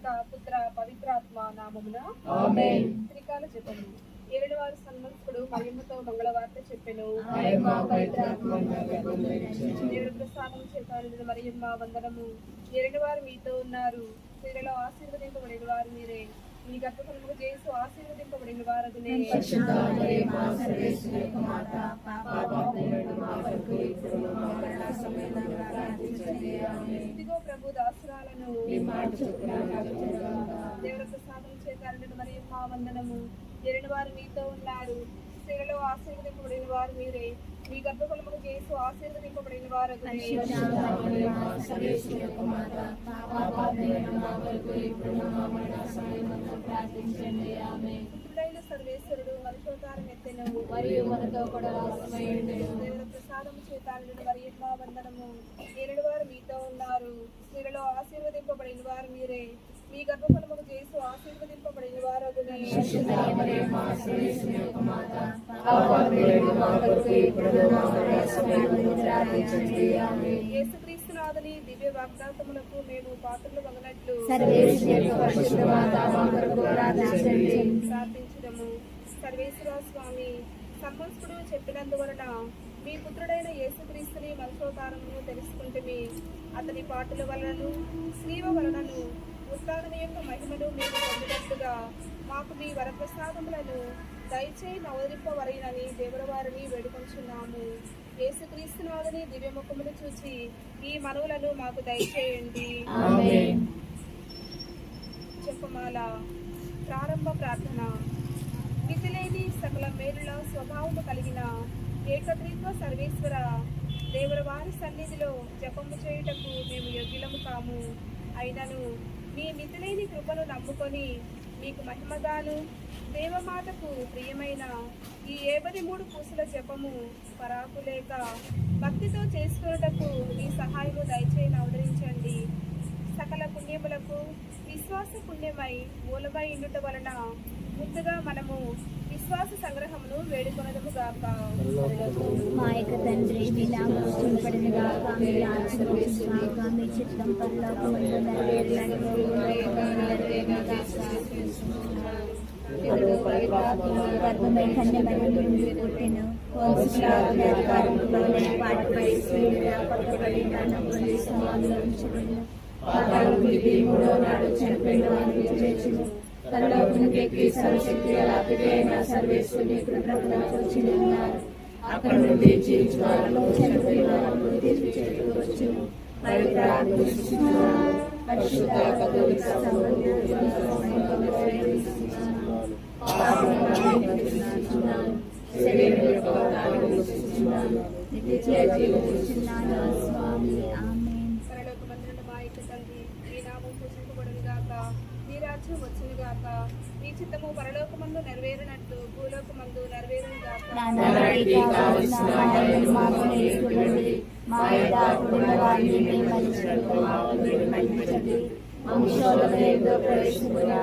పిత పుత్ర పవిత్రాత్మ నామమున ఆమేన్. త్రికాల జపము. ఏలువారు సన్మంతుడు మరియమ్మతో మంగళవార్త చెప్పెను. దేవుడి ప్రసాదం చేత మరియమ్మ వందనము. ఏలువారు మీతో ఉన్నారు, స్త్రీలలో ఆశీర్వదింపబడిన వారు మీరే. మీ గర్భఫలముగా యేసు ఆశీర్వదింపబడిన వారగునే. ఇదిగో ప్రభు దాసురాలను దేవుడి ప్రసాదం చేత మరియమ్మ వందనము. ఏలువారు మీతో ఉన్నారు, స్త్రీలలో ఆశీర్వదింపబడిన వారు మీరే. మీ గర్భఫలముగా యేసు ఆశీర్వదింపబడిన వారగునే. పుత్రుడైన సర్వేశ్వరుడు మనుషోతారం ఎత్తెను, మరియు మనతో కూడా వాసమయ్యుండు. దేవుడి ప్రసాదము చేత మరియమ్మ వందనము. ఏలువారు మీతో ఉన్నారు, స్త్రీలలో ఆశీర్వదింపబడిన వారు మీరే. మీ గర్భఫలముగా యేసు ఆశీర్వదింపబడిన వారగునే. యేసుక్రీస్తు నాథుని దివ్య వాగ్దానములకు మేము పాత్రలు వగనట్లు ప్రార్థించుదము. సర్వేశ్వర స్వామి, సంభస్తుడు చెప్పినందువలన మీ పుత్రుడైన యేసుక్రీస్తుని మనుషోతారమును తెలుసుకుంటుమి. అతని పాటల వలనను స్లీవ వలనను ఉత్సాహం యొక్క మహిమను మేము పొందినట్లుగా మాకు మీ వరప్రసాదములను దయచేయి నవరింపవరైనని దేవుల వారిని వేడుకొంచున్నాము. యేసుక్రీస్తు నాథుని దివ్యముఖమును చూచి ఈ మనవులను మాకు దయచేయండి. జపమాల. ప్రారంభ ప్రార్థన. మితిలేని సకల మేలుల స్వభావము కలిగిన ఏకత్రిత్వ సర్వేశ్వర దేవుల వారి సన్నిధిలో జపము చేయుటకు మేము యోగ్యులము కాము. అయినను మీ మితిలేని కృపను నమ్ముకొని మీకు మహిమగాను దేవమాతకు ప్రియమైన ఈ 53 పూసల జపము పరాకులేక భక్తితో చేసుకున్నటకు మీ సహాయము దయచేసి అవతరించండి. సకల పుణ్యములకు విశ్వాస పుణ్యమై మూలమై ఉండుట వలన ముందుగా మనము విశ్వాస సంగ్రహమును వేడుకొనదము గాక. మా యొక్క తండ్రి, మీ నామము స్తుతింపబడును గాక. మీ రాజ్యం వచ్చును గాక. మీ చిత్తం పరలోకమందు నెరవేరునట్లు గర్భమై కన్యమరియు పుట్టెను. అధికారములోనే పాటుపడి పక్కబడి నన్ను సమాధిలో ఉంచబడిన మూడో నాడు చనిపోయిన వారిని చేర్చును. పరలోకమునకెక్కి సర్వశక్తి గల పితైన సర్వేశ్వరుని కృపణకు వచ్చిన ఉన్నారు. అక్కడ నుండి జీవించు వారిలో చనిపోయిన వారిని తీర్పు చేతుకు వచ్చును. పవిత్రాత్మ విశ్వసిస్తున్నాను. పరిశుద్ధ కథోలిక సంఘమును శరీరం యొక్క వాగ్దానమును విశ్వసిస్తున్నాను. నిత్య జీవము విశ్వసిస్తున్నాను. స్వామి ఆమేన్. పరలోకమందున్న మా యొక్క తండ్రి, మీ నామం పూజింపబడును గాక. మీ రాజ్యం వచ్చును గాక. మీ చిత్తము పరలోకమందు నెరవేరినట్లు భూలోకమందు నెరవేరును గాక. నానాటికి కావలసిన ఆహారమును మాకు నేర్చుకోండి. మా యొక్క అప్పుడున్న వారిని మేము మన్నించినట్లు మాకు మీరు మన్నించండి. మమ్ము శోధనలో ప్రవేశింపగా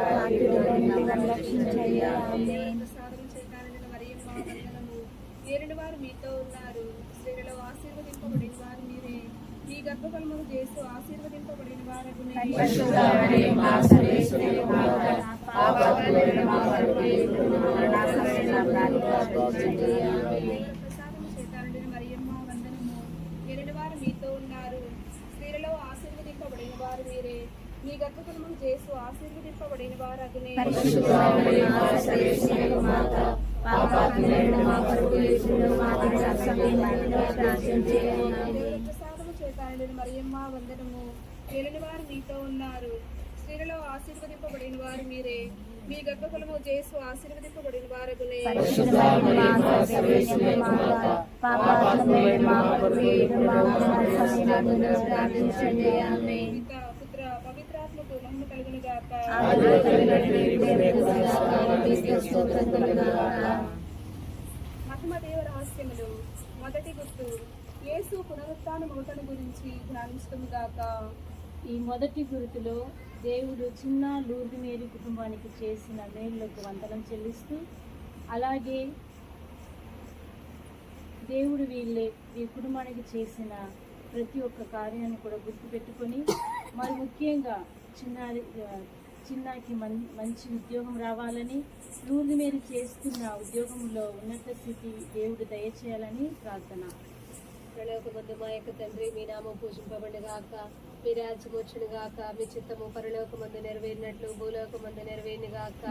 రక్షించండి. ఆమేన్. ప్రసాదం చేతానని మరియమ్మ వందనము. ఏలిన వారు మీతో ఉన్నారు, స్త్రీలలో ఆశీర్వదింపబడిన వారు మీరే. మీ గర్భఫలమును యేసు ఆశీర్వదింపబడిన వారగునే. ప్రసాదం చేతానని మరియమ్మ వందనము. ఏలిన వారు మీతో ఉన్నారు, స్త్రీలలో ఆశీర్వదింపబడిన వారు మీరే. మీ గర్భఫలమును యేసు ఆశీర్వదింపబడిన వారగునే. ప్రసాదం చేతానని మరియమ్మ వందనము. ఏలిన వారు మీతో ఉన్నారు, స్త్రీలలో ఆశీర్వదింపబడిన వారు మీరే. మీ గర్భఫలము యేసు ఆశీర్వదింపబడిన వారగునే. ప్రసాదం పుత్ర పవిత్రాత్మకు మహిమ కలుగును గాక. మహిమ దేవ రహస్యములు. మొదటి గుర్తు. యేసు పునరుత్థానమౌటను గురించి ధ్యానించుదుము గాక. ఈ మొదటి గుర్తులో దేవుడు చిన్న లూర్ది మేరీ కుటుంబానికి చేసిన మేలులకు వందనం చెల్లిస్తూ, అలాగే దేవుడు ఈ కుటుంబానికి చేసిన ప్రతి ఒక్క కార్యాన్ని కూడా గుర్తుపెట్టుకొని, మరి ముఖ్యంగా చిన్నారి చిన్నాకి మంచి ఉద్యోగం రావాలని, లూర్ది మేరీ చేస్తున్న ఉద్యోగంలో ఉన్నత స్థితి దేవుడు దయచేయాలని ప్రార్థన. పరలోకమందు మా యొక్క తండ్రి, మీ నామం పూజింపబడి గాక, మీ రాజ్యం వచ్చును గాక, మీ చిత్తము పరలోకమందు నెరవేరినట్లు భూలోకమందు నెరవేరును గాక.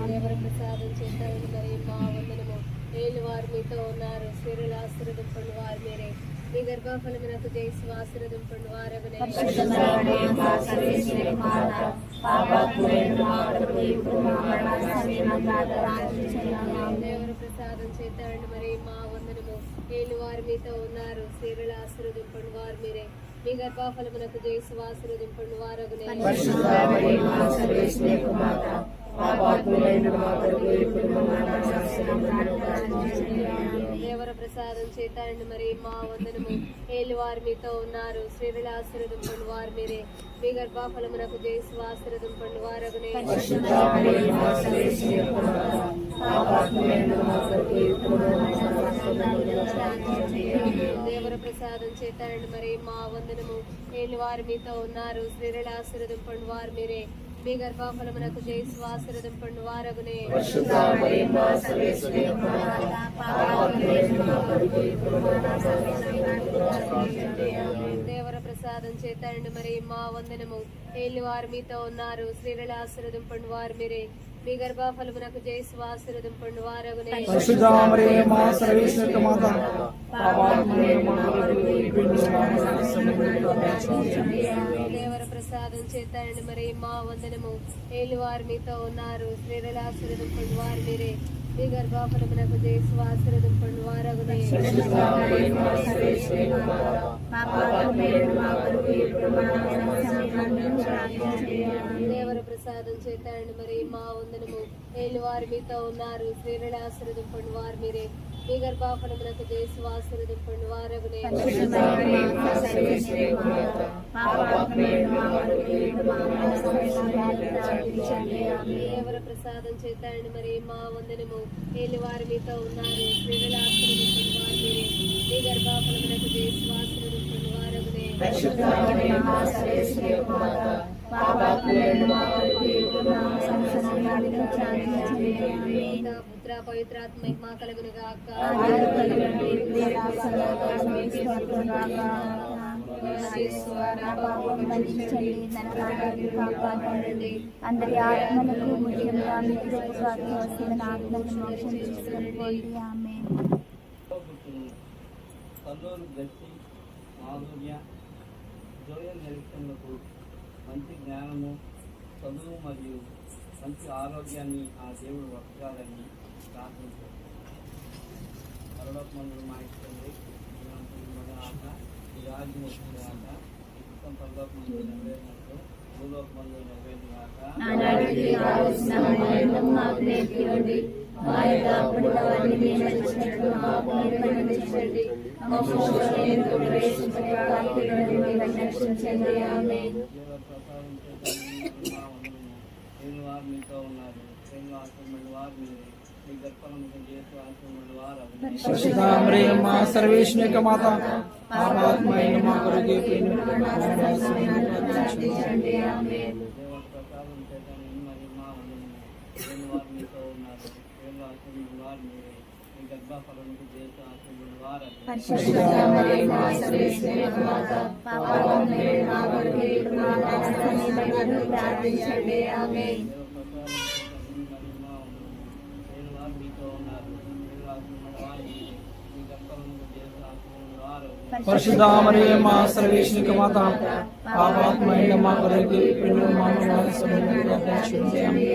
దేవర ప్రసాదం చేస్తారని మరి మా వందనము. ఏళ్ళు వారు మీతో ఉన్నారు, స్త్రీలు ఆశీర్వదింపండి వారు మీరే, మీ గర్భఫలమునకు జయసు ఆశీర్వదింపండి వారగనే. దేవర ప్రసాదం చేస్తారండి మరి మా వందనము. ఏళ్ళు వారు మీతో ఉన్నారు, స్త్రీలు ఆశీర్వదింపండి వారు మీరే, మీ గర్భఫలమునకు జయసు ఆశీర్వదింపండి వారగనే. దేవర ప్రసాదం చేతాండి మరి మా వందనము. ఏళ్ళు వారు మీతో ఉన్నారు, స్త్రీలు ఆశీర్వదింపండి వారు మీరే, మీ గర్భఫలమునకు జయసు ఆశీర్వదింపండి వారగనే. దేవర ప్రసాదం చేతాండి మరి మా వందనము. ఏళ్ళు వారు మీతో ఉన్నారు, స్త్రీలు ఆశీర్వదింపండి వారు మీరే, మీ గర్భఫలమునకు జయసు ఆశీర్వదింపండి వారగునే. దేవర ప్రసాదం చేతాండి మరి మా వందనము. ఏళ్ళు వారు మీతో ఉన్నారు, స్త్రీలు ఆశీర్వదింపండి వారు మీరే, మీ గర్భఫలమునకు జయసు ఆశీర్వదింపండి వారగునే. దేవర ప్రసాదం చేతాండి మరి మా వందనము. ఏళ్ళు వారు మీతో ఉన్నారు, స్త్రీలు ఆశీర్వదింపండి వారు మీరే, మీ గర్భఫలమునకు జయసు ఆశీర్వదింపండి వారగునే. దేవర ప్రసాదం చేతాండి మరి మా వందనము. ఏళ్ళు వారు మీతో ఉన్నారు, స్త్రీలు ఆశీర్వదింపండి వారు మీరే, మీ గర్భఫలమునకు జయసు ఆశీర్వదింపండి వారగునే. దేవర ప్రసాదం చేతాండి మరి మా వందనము. ఏళ్ళు వారు మీతో ఉన్నారు, స్త్రీలు ఆశీర్వదింపండి వారు మీరే, మీ గర్భఫలమునకు జయసు ఆశీర్వదింపండి వారగునే. పుత్ర పవిత్రాత్మ మహిమా కలుగును గాక. అందరి ఆత్మలకు ముఖ్యంగా మీకు వస్తున్న ఆత్మలను మోక్షం తీసుకుని ఆమేన్. కల్లూరు గట్టి మాధుర్య జోయల్ నిరీక్షణలకు మంచి జ్ఞానము, చదువు మరియు మంచి ఆరోగ్యాన్ని ఆ దేవుడు వర్గాలని ప్రార్థించారు. పరలోకమందు మా ఇష్టండి ఆక, ఈ రాజ్యం వచ్చిన ఆక, ఈ పుస్తకం పరలోకమందు నెరవేరినట్టు భూలోకమందు నెరవేరిన ఆక. వారు మీతో ఉన్నారు, వారు మీ గర్భం చేసి వారు సర్వేశ్వర యొక్క మాత పాపాత్మైన మా కొరకు ప్రసాదం చేతాను మరి మా వారు మీతో ఉన్నారు, వారు మీరే, మీ గర్భఫలం చేసి వారు. పరిశుద్ధ మరియ మా సర్వేశ్వర యొక్క మాత పాపాత్మైన మా కొరకు ఇప్పుడు మా మరణ సమయంలో ప్రార్థించండి. ఆమేన్. పరిశుద్ధ మరియ మా సర్వేశ్వర యొక్క మాత పాపాత్మైన మా కొరకు ఇప్పుడు మా మరణ సమయంలో ప్రార్థించండి.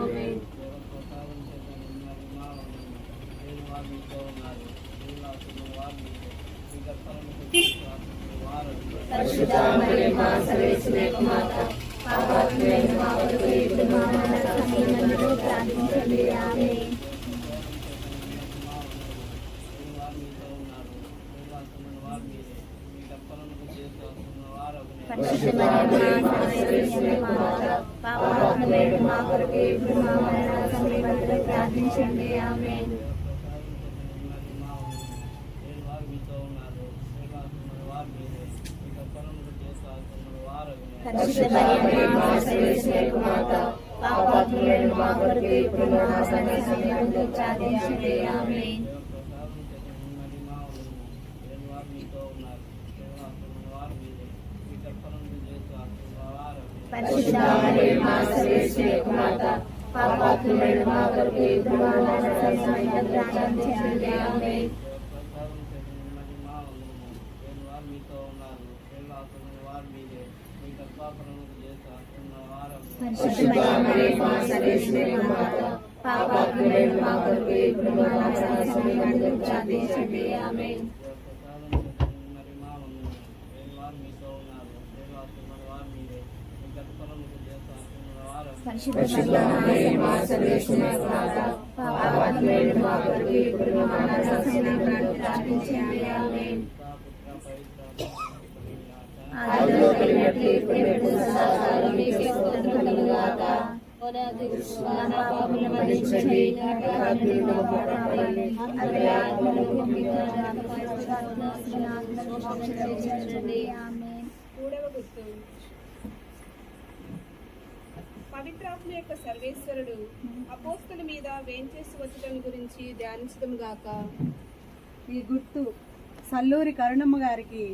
ఆమేన్. పరిశుద్ధ మరియ మా సర్వేశ్వర యొక్క మాత పాపాత్మైన మా కొరకు ఇప్పుడు మా మరణ సమయంలో ప్రార్థించండి. ఆమేన్. పరిశుద్ధ మరియమ్మ సర్వేశ్వరి మాత, పాపాత్ములైన మా కొరకు ఇప్పుడు మా మరణ సమయమందు ప్రార్థించండి. ఆమేన్. పరిశుద్ధ మరియమ్మ సర్వేశ్వరి మాత, పాపాత్ములైన మా కొరకు ఇప్పుడు మా మరణ సమయమందు ప్రార్థించండి. ఆమేన్. పరిశుద్ధ మరియమ్మ సర్వేశ్వరి మాత, పాపాత్ములైన మా కొరకు ఇప్పుడు మా మరణ సమయమందు ప్రార్థించండి. ఆమేన్. పరిశుద్ధ మరియమ్మ సర్వేశ్వరి మాత, పాపాత్ములైన మా కొరకు ఇప్పుడు మా మరణ సమయమందు ప్రార్థించండి. ఆమేన్. పరిశుద్ధ మరియమ్మ సర్వేశ్వరి మాత, పాపాత్ములైన మా కొరకు ఇప్పుడు మా మరణ సమయమందు ప్రార్థించండి. ఆమేన్. ఆదిలో కలిగినట్లు ఇప్పుడు సదాకాలం మీకే స్తోత్రం కలుగుగాక. నా పాపములను మన్నించండి, నా పాపములను కాపాడండి. అవి ఆత్మలకు పంపించండి. ఆమేన్. మూడవ గుర్తు. పవిత్రాత్మ యొక్క సర్వేశ్వరుడు అపోస్తల మీద వేంచేసి వచ్చటం గురించి ధ్యానించడం గాక. ఈ గుర్తు సల్లూరి కరుణమ్మ గారికి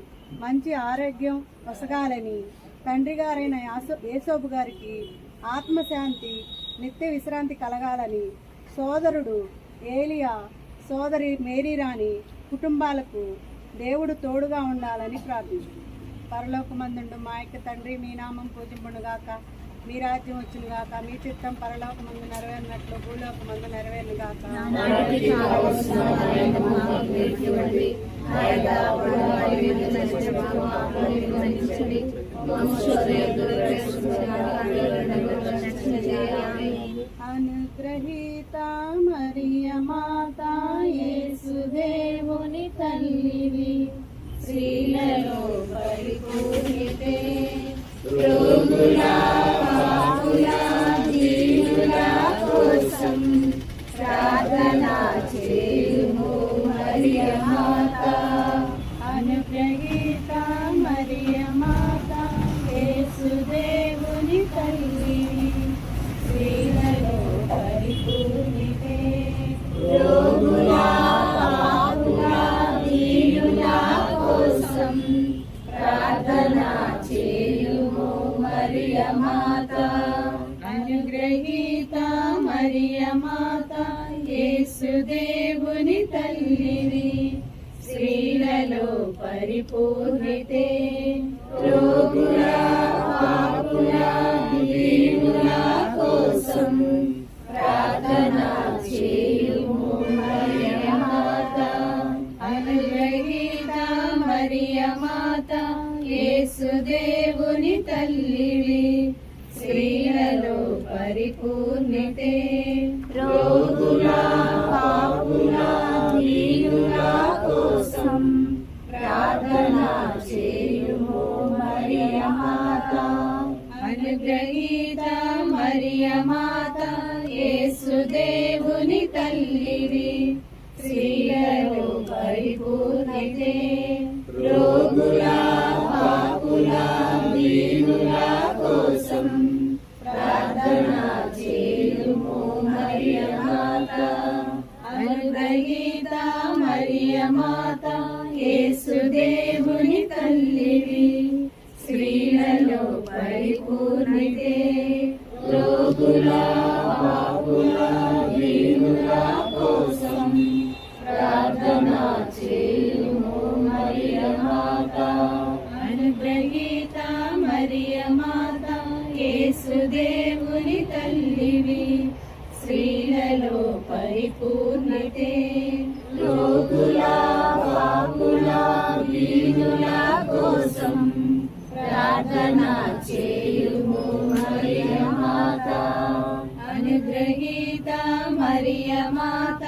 మంచి ఆరోగ్యం వసగాలని, తండ్రి గారైన యేసోబు గారికి ఆత్మశాంతి నిత్య విశ్రాంతి కలగాలని, సోదరుడు ఏలియా సోదరి మేరీరాణి కుటుంబాలకు దేవుడు తోడుగా ఉండాలని ప్రార్థించు. పరలోకమందుండు మా యొక్క తండ్రి, మీ నామం పూజింపునుగాక, మీ రాజ్యం వచ్చునుగాక, మీ చిత్తం పరలోకమందు నెరవేరినట్లు భూలోకమందు నెరవేరునుగాక. అనుగ్రహీత మరియ మాత, యేసుదేవుని తల్లివి, స్త్రీలలో పరిపూర్ణితే, రోగుల పాపుల దీనుల కోసం ప్రార్థన చేయుము మరియ మాత. అనుగ్రహీత మరియ మాత, యేసుదేవుని తల్లి, స్త్రీలలో పరిపూర్ణితే, రోగుల పాపుల దీనుల కోసం ప్రార్థన చేయుము మరియ మాత. అనుగ్రహీత మరియ మాత, యేసుదేవుని తల్లివి, స్త్రీలలో పరిపూర్ణితే, రోగుల పాపుల దీనుల కోసం ప్రార్థన చేయుము మరియ మాత. అనుగ్రహీత మరియ మాత, యేసుదేవుని తల్లివి, స్త్రీలలో పరిపూర్ణితే, రోగుల పాపుల దీనుల కోసం ప్రార్థన చేయుము మరియ మాత. అనుగ్రహీత మరియ మాత, యేసుదేవుని తల్లివి, స్త్రీలలో పరిపూర్ణితే, రోగుల పాపుల దీనుల కోసం ప్రార్థన చేయుము మరియ మాత. అనుగ్రహీత మరియ మాత, యేసుదేవుని తల్లివి, స్త్రీలలో పరిపూర్ణితే, రోగుల పాపుల దీనుల కోసం ప్రార్థన చేయుము మరియ మాత. అనుగ్రహీత మరియ మాత, యేసుదేవుని తల్లివి, స్త్రీలలో పరిపూర్ణితే, రోగుల పాపుల దీనుల కోసం ప్రార్థన చేయుము మరియ మాత. అనుగ్రహీత మరియ మాత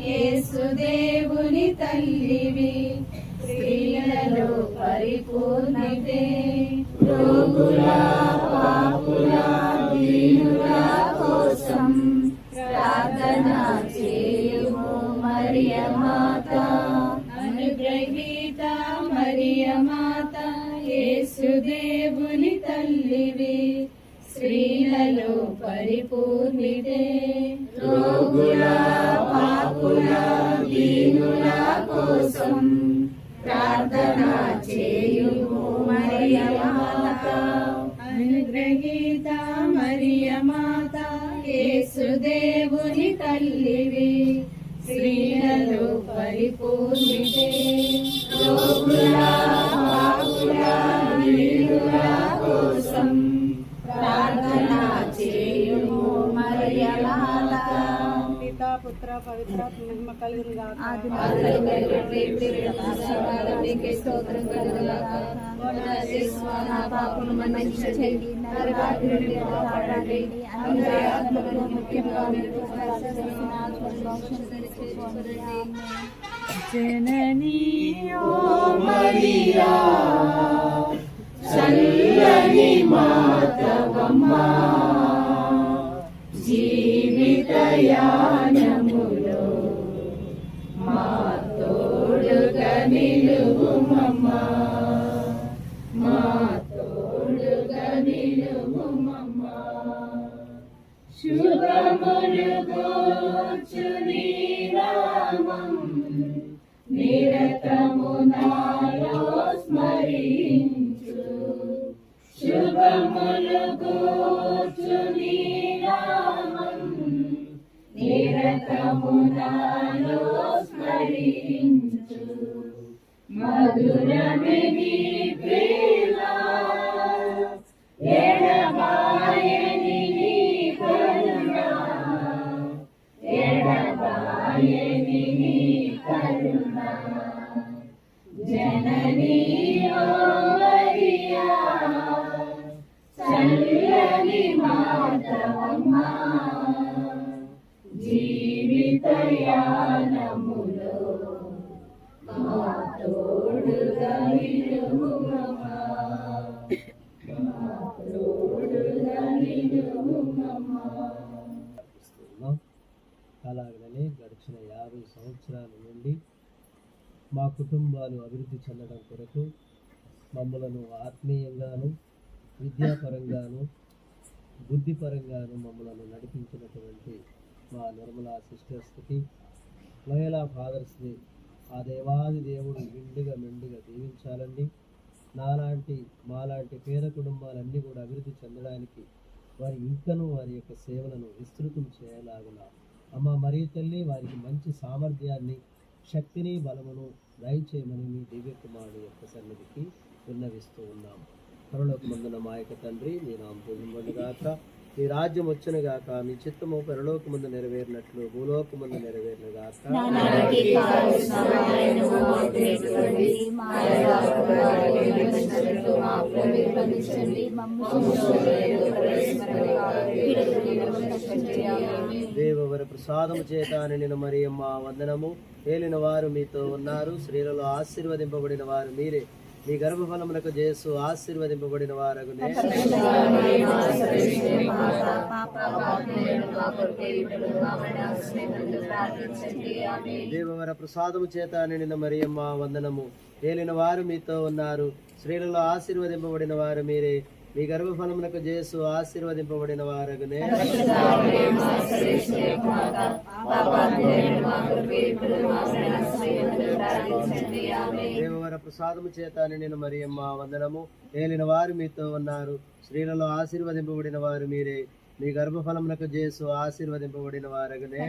యేసుదేవుని తల్లివి స్త్రీలలో పరిపూర్ణితే రోగుల పాపుల దీనుల కోసం ప్రార్థన చేయుము మరియ మాత అనుగ్రహీత మరియ మాత యేసుదేవుని తల్లివి స్త్రీలలో పరిపూర్ణితే రోగుల పాపుల దీనుల కోసం ప్రార్థన చేయుము మరియ మాత అనుగ్రహీత మరియ మాత యేసుదేవుని తల్లివి స్త్రీలలో పరిపూర్ణితే రోగుల పాపుల దీనుల కోసం ప్రార్థన చేయుము మరియ మాత పితా పుత్ర పవిత్రాత్మ మహిమ కలుగును గాక. స్తోత్రం కలుగుగాక. నా పాపను మన్నించండి, నరకాగ్ని నుండి కాపాడండి, అందరి ఆత్మలను ముఖ్యంగా మీకు ప్రసాదించిన ఆత్మలను రక్షించండి. జననీ ఓ మరియా చల్లని మాతవమ్మా జీవిత యానములో మా తోడుగా నిలువుమమ్మా, మా తోడుగా నిలువుమమ్మా. శుభములు గూర్చు నీ నామం నిరతము నాలో స్మరించు, శుభములు గూర్చు నీ నామం నిరతము నాలో స్మరించు. మధురమే నీ ప్రేమ ఎడబాయని నీ కరుణ, ఎడబాయని నీ కరుణ. జననీ ఓ మరియా చల్లని మాతవమ్మా జీవిత యానములో మా తోడుగా నిలువుమమ్మా, మా తోడుగా నిలువుమమ్మా. అలాగనే గడిచిన 50 సంవత్సరాల నుండి మా కుటుంబాలు అభివృద్ధి చెందడం కొరకు మమ్మలను ఆత్మీయంగాను విద్యాపరంగాను బుద్ధిపరంగాను మమ్మలను నడిపించినటువంటి మా నిర్మలా సిస్టర్స్కి, మహిళా ఫాదర్స్ని ఆ దేవాది దేవుడు మెండుగా దీవించాలండి. మాలాంటి పేద కుటుంబాలన్నీ కూడా అభివృద్ధి చెందడానికి వారి ఇంకను వారి యొక్క సేవలను విస్తృతం చేయలాగున అమ్మ మరియ తల్లి వారికి మంచి సామర్థ్యాన్ని, శక్తిని, బలమును దయచేయమని మీ దివ్య కుమారుడు యొక్క సన్నిధికి విన్నవిస్తూ ఉన్నాం. పరలోకమందున మా యొక్క తండ్రి, మీ నామం పూజింపబడుగాక, మీ రాజ్యం వచ్చునుగాక, మీ చిత్తము పరలోకమందు నెరవేరినట్లు భూలోకమందు నెరవేరునుగాక. దేవవర ప్రసాదము చేత నిన్ను మరియమ్మ వందనము. ఏలిన వారు మీతో ఉన్నారు, స్త్రీలలో ఆశీర్వదింపబడిన వారు మీరే, మీ గర్భఫలములకు యేసు ఆశీర్వదింపబడిన వారగునే. దేవవర ప్రసాదము చేత నిండిన మరియమ్మ వందనము. ఏలిన వారు మీతో ఉన్నారు, స్త్రీలలో ఆశీర్వదింపబడిన వారు మీరే, మీ గర్భఫలములకు యేసు ఆశీర్వదింపబడిన వారగునే. దేవవర ప్రసాదము చేత నిండిన మరియమ్మ వందనము. ఏలిన వారు మీతో ఉన్నారు, స్త్రీలలో ఆశీర్వదింపబడిన వారు మీరే, మీ గర్భఫలములకు యేసు ఆశీర్వదింపబడిన వారగునే.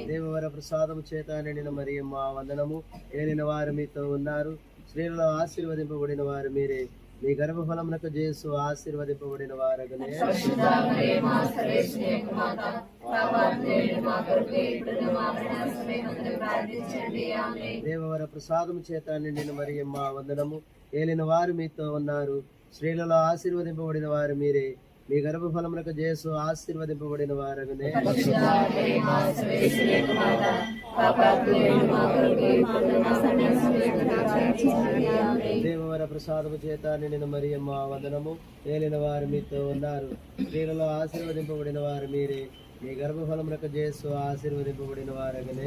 దేవవర ప్రసాదము చేత నిండిన మరియమ్మ వందనము. ఏలిన వారు మీతో ఉన్నారు, స్త్రీలలో ఆశీర్వదింపబడిన వారు మీరే, మీ గర్భఫలమునకు యేసు ఆశీర్వదింపబడిన వారగునే. దేవవర ప్రసాదము చేత నిండిన మరియమ్మ వందనము. ఏలిన వారు మీతో ఉన్నారు. స్త్రీలలో ఆశీర్వదింపబడిన వారు మీరే. మీ గర్భఫలములకు యేసు ఆశీర్వదింపబడిన వారగునే. దేవవర ప్రసాదము చేత నిండిన మరియమ్మ వందనము. ఏలిన వారు మీతో ఉన్నారు. స్త్రీలలో ఆశీర్వదింపబడిన వారు మీరే. మీ గర్భఫలములకు యేసు ఆశీర్వదింపబడిన వారగునే.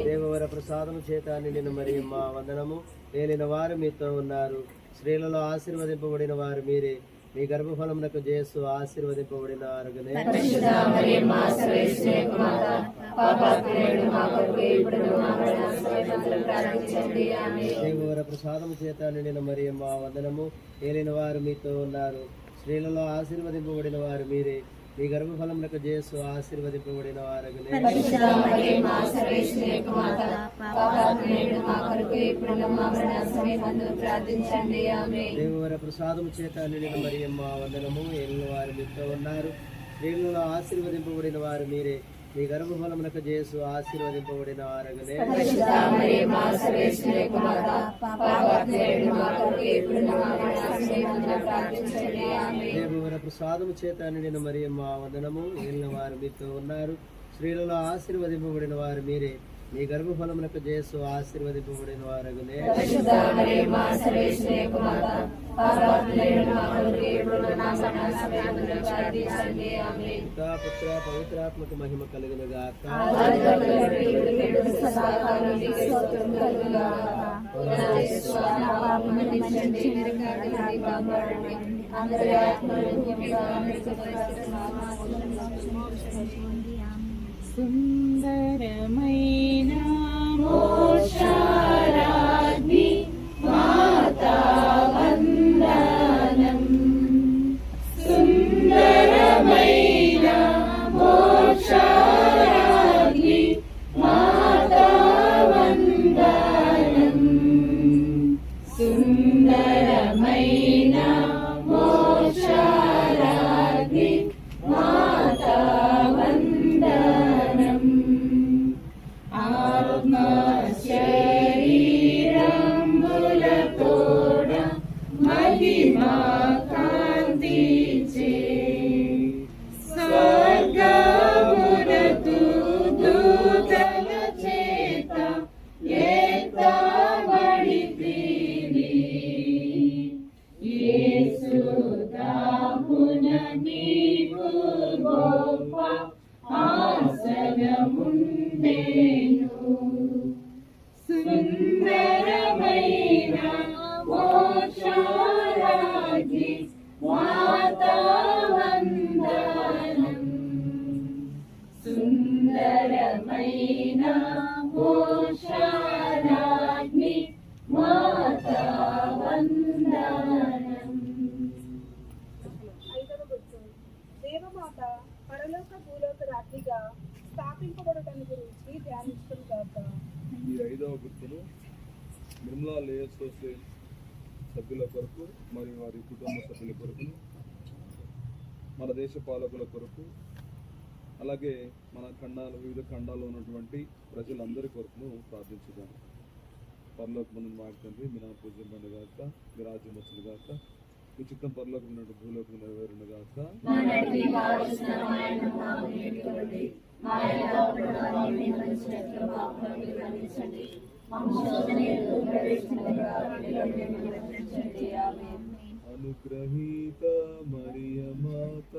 దేవవర ప్రసాదము చేత నిండిన మరియమ్మ వందనము. ఏలిన వారు మీతో ఉన్నారు. స్త్రీలలో ఆశీర్వదింపబడిన వారు మీరే. మీ గర్భఫలమునకు యేసు ఆశీర్వదింపబడిన వారగునే. దేవవర ప్రసాదము చేత నిండిన మరియమ్మ వందనము. ఏలిన వారు మీతో ఉన్నారు. స్త్రీలలో ఆశీర్వదింపబడిన వారు మీరే. మీ గర్భఫలమునకు యేసు ఆశీర్వదింపబడిన వారగునే. దేవవర ప్రసాదము చేత నిండిన మరియమ్మ వందనము. ఏలిన వారు మీతో ఉన్నారు. స్త్రీలలో ఆశీర్వదింపబడిన వారు మీరే. మీ గర్భఫలమునకు యేసు ఆశీర్వదింపబడిన వారగునే. దేవవర ప్రసాదము చేత నిండిన మరియమ్మ వందనము. ఏలిన వారు మీతో ఉన్నారు. స్త్రీలలో ఆశీర్వదింపబడిన వారు మీరే. మీ గర్భఫలమునకు యేసు ఆశీర్వదింపబడిన వారగునే. పుత్ర పవిత్రాత్మకు మహిమ కలుగును గాక. సుందరమైన మోక్షరాజ్ఞి మాతా వందనం. సుందరమైన మోక్షరాజ్ఞి మాతా వందనం. సుందరమైన మోక్షరాజ్ఞి మాతా వందనం. ఆత్మ శరీరంబులతోడ మహిమా కాంతిచే స్వర్గమునకు దూతల చేత ఎత్తబడితివి. యేసు దాపున నీకు గొప్ప ఆసనముండెను. సుందరమైన మోక్షరాజ్ఞి మాతా వందనం. సుందరమైన మోక్షరాజ్ఞి మాతా వందనం. ఐదవ గుర్తు. దేవమాత పరలోక భూలోక రాజ్ఞిగా స్థాపింపబడటం గురించి ధ్యానించడం కాక. ఈ ఐదవ గుర్తును నిర్మలా లేయర్ అసోసియేషన్ సభ్యుల కొరకు మరియు వారి కుటుంబ సభ్యుల కొరకు, మన దేశ పాలకుల కొరకు, అలాగే మన వివిధ ఖండాల్లో ఉన్నటువంటి ప్రజలందరి కొరకు ప్రార్థించుదాం. పరలోకమందు మా తండ్రి, మీ నామం పూజింపబడును గాక. మీ రాజ్యం వచ్చును గాక. మీ చిత్తం పరలోకం ఉన్నట్టు భూలోకం నెరవేరును గాక. అనుగ్రహీత మరియ మాత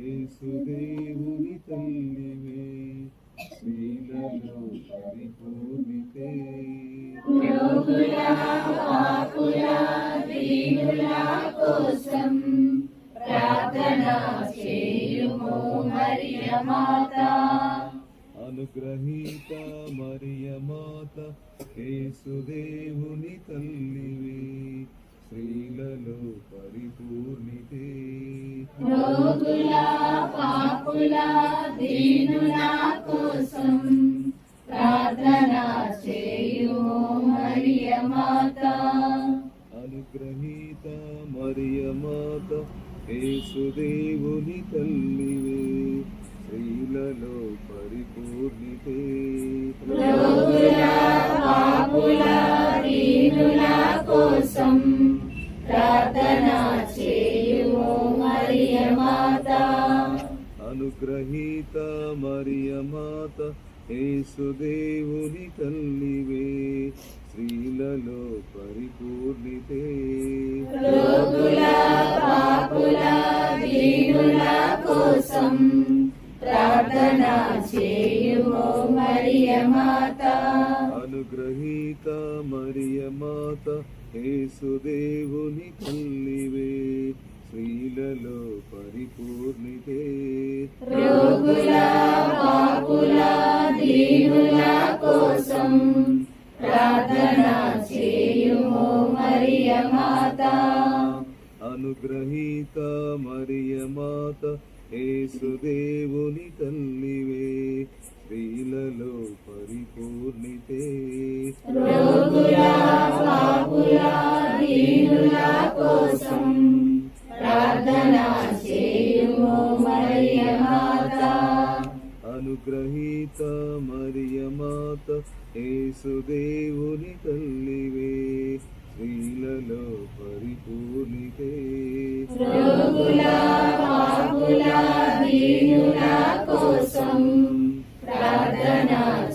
యేసుదేవుని తల్లివే, స్త్రీలలో పరిపూర్ణితే. అనుగ్రహీత మరియ మాత యేసుదేవుని తల్లివే, స్త్రీలలో పరిపూర్ణితే. అనుగ్రహీత మరియ మాత యేసుదేవుని తల్లివే, స్త్రీలలో పరిపూర్ణితే. పరిపూర్ణితే రోగుల పాపుల దీనుల కోసం ప్రార్థన చేయుము మరియ మాత. అనుగ్రహీత మరియ మాత యేసుదేవుని తల్లివే స్త్రీలలో పరిపూర్ణితే రోగుల పాపుల దీనుల కోసం ప్రార్థన చేయుము మరియ మాత. అనుగ్రహీత మరియ మాత యేసుదేవుని తల్లివే స్త్రీలలో పరిపూర్ణితే రోగుల పాపుల దీనుల కోసం ప్రార్థన చేయుము మరియ మాత. అనుగ్రహీత మరియ మాత యేసుదేవుని తల్లివే స్త్రీలలో పరిపూర్ణితే రోగుల పాపుల దీనుల కోసం ప్రార్థన చేయుము మరియ మాత. అనుగ్రహీత మరియ మాత యేసుదేవుని తల్లివే స్త్రీలలో పరిపూర్ణితే రోగుల పాపుల దీనుల కోసం ప్రార్థన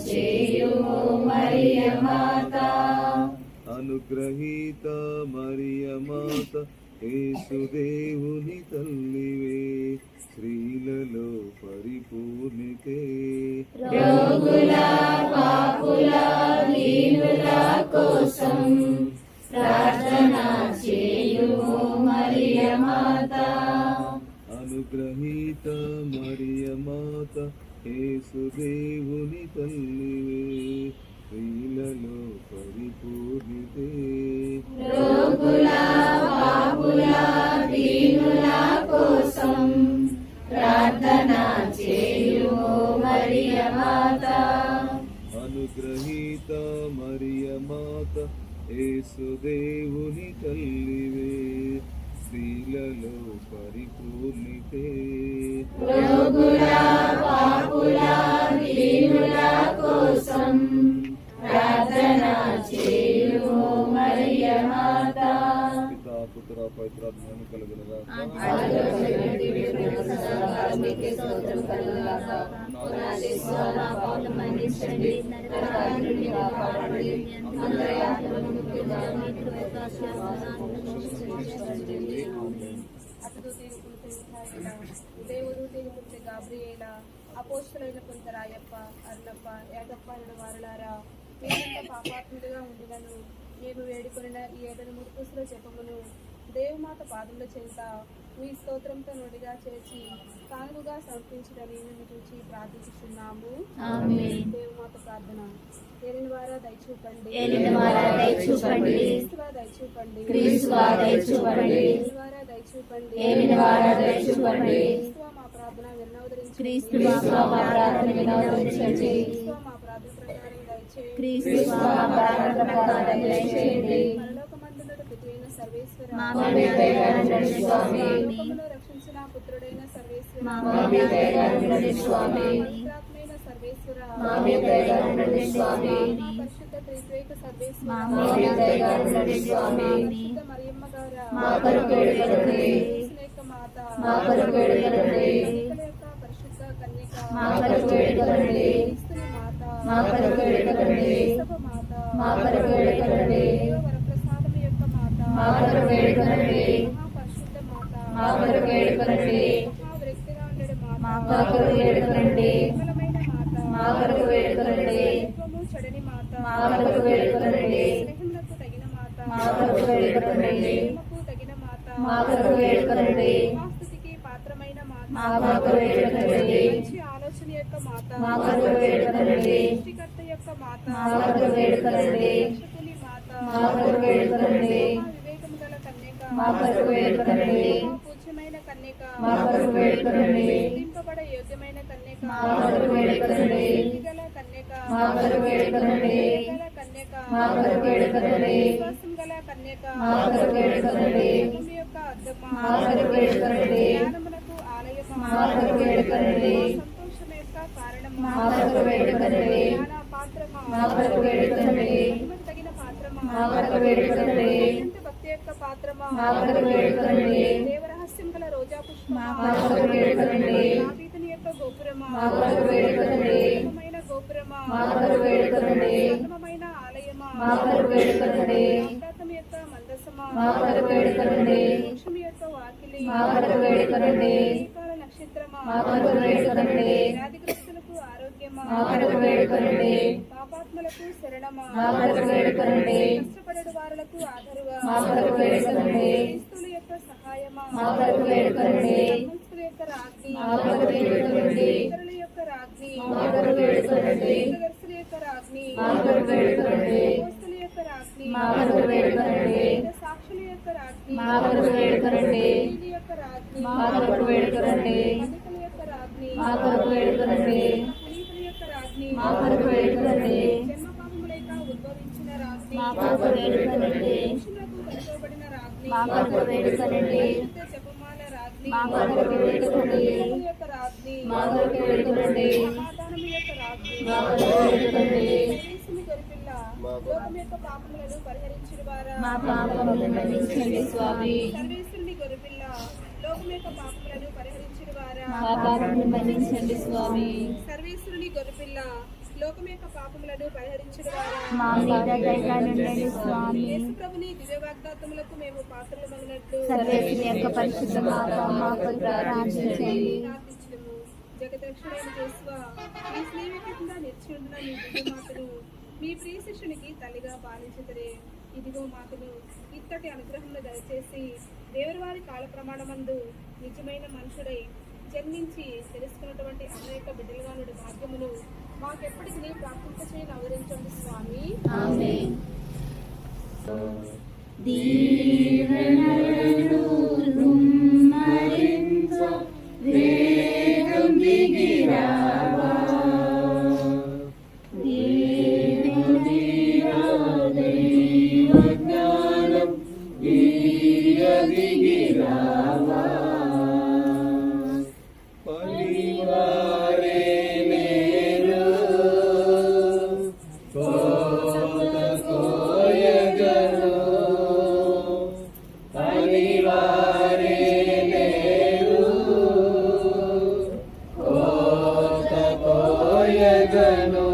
చేయుము మరియ మాత. అనుగ్రహీత మరియ మాత యేసుదేవుని తల్లివే స్త్రీలలో పరిపూర్ణితే రోగుల పాపుల దీనుల కోసం ప్రార్థన చేయుము మరియ మాత. అనుగ్రహీత మరియ మాత యేసుదేవుని తల్లివే స్త్రీలలో పరిపూర్ణితే రోగుల పాపుల దీనుల కోసం ప్రార్థన చేయుము మరియ మాత. అనుగ్రహీత మరియ మాత యేసుదేవుని తల్లివే స్త్రీలలో పరిపూర్ణితే రోగుల పాపుల దీనుల కోసం ప్రార్థన చేయుము మరియ మాత. పితా పుత్ర పవిత్రాత్మ కలుగునుగాక. మీకే స్తోత్రం కలుగుగాక. నా పాపం మన్నించండి, నరకాల నుండి కాపాడండి, అందరి ఆత్మలను ముఖ్యంగా మీ కృపకు ఆశీర్వదించండి. దేవదూతైన పుట్టే గాబ్రియేల, అపోస్తలులైన పుంత రాయప్ప, అర్లప్ప, యాగప్ప అయిన వారలారా, మీరంత పాపాత్ములుగా ఉండినను మేము వేడుకొనిన ఈ ఏటను ముడుపుసులో చెప్పమును దేవమాత పాదముల చెంత మీ స్తోత్రంతో నోటిగా చేసి కానుగా సమర్పించడని మేము చూసి ప్రార్థిస్తున్నాము. దేవమాత ప్రార్థన. ఏలినవారా దయచూపండి, ఏలినవారా దయచూపండి, క్రీస్తువా దయచూపండి, క్రీస్తువా దయచూపండి, ఏలినవారా దయచూపండి, ఏలినవారా దయచూపండి, క్రీస్తువా మా ప్రార్థన వినవదరించండి, క్రీస్తువా మా ప్రార్థన వినవదరించండి, క్రీస్తువా మా ప్రార్థన ప్రకారం దయచేయండి, క్రీస్తువా మా ప్రార్థన ప్రకారం దయచేయండి. పరలోకమందున పితైన సర్వేశ్వర, మా మీద దయ ఉండండి స్వామి, లోకమును రక్షించిన పుత్రుడైన సర్వేశ్వర, మా మీద దయ ఉండండి స్వామి, పవిత్రాత్మైన సర్వేశ్వర, మా మీద దయ ఉండండి స్వామి, మా పరిశుద్ధ త్రిత్వైక సర్వేశ్వర, మా మీద దయ ఉండండి స్వామి, పరిశుద్ధ మరియమ్మ గారా, మా కొరకు వేడుకొనండి, యేసుని యొక్క మాత, మా కొరకు వేడుకొనండి, కన్యకల యొక్క పరిశుద్ధ కన్యక, మా కొరకు వేడుకొనండి, క్రీస్తుని మాత, మా కొరకు వేడుకొనండి, యేసప్ప మాత, మా కొరకు వేడుకొనండి, దేవ వరప్రసాదం యొక్క మాత, మా కొరకు వేడుకొనండి, మహాపరిశుద్ధ మాత, మా కొరకు వేడుకొనండి, మహావ్యక్తిగా ఉండేది మాత, మా కొరకు వేడుకొనండి, నిర్మలమైన మాత, మా కొరకు వేడుకొనండి, దైవము చెడని మాత, మా కొరకు వేడుకొనండి, స్నేహములకు తగిన మాత, మా కొరకు వేడుకొనండి, ప్రేమకు తగిన మాత, మా కొరకు వేడుకొనండి, మహాస్తుతికి పాత్రమైన మాత, మా కొరకు వేడుకొనండి, మంచి ఆలోచన యొక్క మాత, మా కొరకు వేడుకొనండి, సృష్టికర్త యొక్క మాత, మా కొరకు వేడుకొనండి, రక్షకుని మాత, మా కొరకు వేడుకొనండి, వివేకము గల కన్యక, మా కొరకు వేడుకొనండి, పూజ్యమైన కన్యక, మా కొరకు వేడుకొనండి, దింపబడ యోగ్యమైన కన్యక, మా కొరకు వేడుకొనండి, గల కన్యక, మా కొరకు వేడుకొనండి, గల కన్యక, మా కొరకు వేడుకొనండి, విశ్వాసం గల కన్యక, మా కొరకు వేడుకొనండి, భూమి యొక్క అద్దమ్మ, మా కొరకు వేడుకొనండి, జ్ఞానమునకు ఆలయమా, మా కొరకు వేడుకొనండి, సంతోషం యొక్క కారణమా, మా కొరకు వేడుకొనండి. జ్ఞాన పాత్రమా మా కొరకు వేడుకొనండి. మహిమకు తగిన పాత్రమా మా కొరకు వేడుకొనండి. అత్యంత భక్తి యొక్క పాత్రమా మా కొరకు వేడుకొనండి. దేవరహస్యం గల రోజా పుష్పమా మా కొరకు వేడుకొనండి. దావీదుని యొక్క గోపురమా మా కొరకు వేడుకొనండి. ఉత్తమమైన గోపురమా మా కొరకు వేడుకొనండి. ఉత్తమమైన ఆలయమా మా కొరకు వేడుకొనండి. ఆకాశం యొక్క మందసమా మా కొరకు వేడుకొనండి. వృక్షం యొక్క వాకిలి మా కొరకు వేడుకొనండి. దీపాల నక్షత్రమా మా కొరకు వేడుకొనండి. వ్యాధిగ్రస్తులకు ఆరోగ్యమా మా కొరకు వేడుకొనండి. పాపాత్మలకు శరణమా మా కొరకు వేడుకొనండి. కష్టపడడు వారులకు ఆదరువా మా కొరకు వేడుకొనండి. క్రీస్తుల యొక్క సహాయమా మా కొరకు వేడుకొనండి. ధర్మస్థుల యొక్క రాజ్ఞి మా కొరకు వేడుకొనండి. ఇతరుల యొక్క రాజ్ఞి మా కొరకు వేడుకొనండి. మార్గదర్శుల యొక్క రాజ్ఞి మా కొరకు వేడుకొనండి. అపోస్తలుల యొక్క రాజ్ఞి మా కొరకు వేడుకొనండి. సాక్షుల యొక్క రాజ్ఞి మా కొరకు వేడుకొనండి. నీతి యొక్క రాజ్ఞి మా కొరకు వేడుకొనండి. పండితుల యొక్క రాజ్ఞి మా కొరకు వేడుకొనండి. పునీతుల యొక్క రాజ్ఞి మా కొరకు వేడుకొనండి. జన్మ పాపములైక ఉద్భవించిన రాజ్ఞి మా కొరకు వేడుకొనండి. మనుషులకు కలుగబడిన రాజ్ఞి మా కొరకు వేడుకొనండి. పరిశుద్ధ జపమాల రాజ్ఞి మా కొరకు వేడుకొనండి. దేవుని యొక్క రాజ్ఞి మా కొరకు వేడుకొనండి. సమాధానం యొక్క రాజ్ఞి మా కొరకు వేడుకొనండి. సర్వేశ్వరుని గొరిపిల్ల లోకం యొక్క పాపములను పరిహరించిన వారా మా పాపములను మన్నించండి స్వామి. సర్వేశ్వరుని గొరిపిల్ల లోకం యొక్క పాపములను పరిహరించిన వారా మా పాపములను మన్నించండి స్వామి. సర్వేశ్వరుని గొరిపిల్ల లోకం యొక్క పాపములను పరిహరించిన వారా మా మీద దయగా ఉండండి స్వామి. యేసు ప్రభుని దివ్య వాగ్దాతములకు మేము పాత్రలమగినట్లు సర్వేశ్వరుని యొక్క పరిశుద్ధ మాత మా కొరకు ప్రార్థించండి. ప్రార్థించడము. జగదక్షుడైన యేసువా, మీ స్నేహ కింద నిలిచి ఉండిన మీ దివ్య మాతను మీ ప్రియ శిష్యునికి తల్లిగా పాలించుతరే. ఇదిగో మాతను ఇత్తటి అనుగ్రహంలో దయచేసి దేవుని వారి కాల ప్రమాణమందు నిజమైన మనుషుడై జన్మించి తెలుసుకున్నటువంటి అనేక బిడ్డలుగానుడి భాగ్యమును మాకెప్పటికీ ప్రార్థింపచేయని అవతరించండి స్వామి. ఆమేన్. దీవెనలను రుమ్మరించ వేగం దిగిరావా. దీవెనదిరా దైవ జ్ఞానం వీయ దిగిరావా. పరివారే మేలు కోత కోయగను పరివారే మేలు కోత కోయగను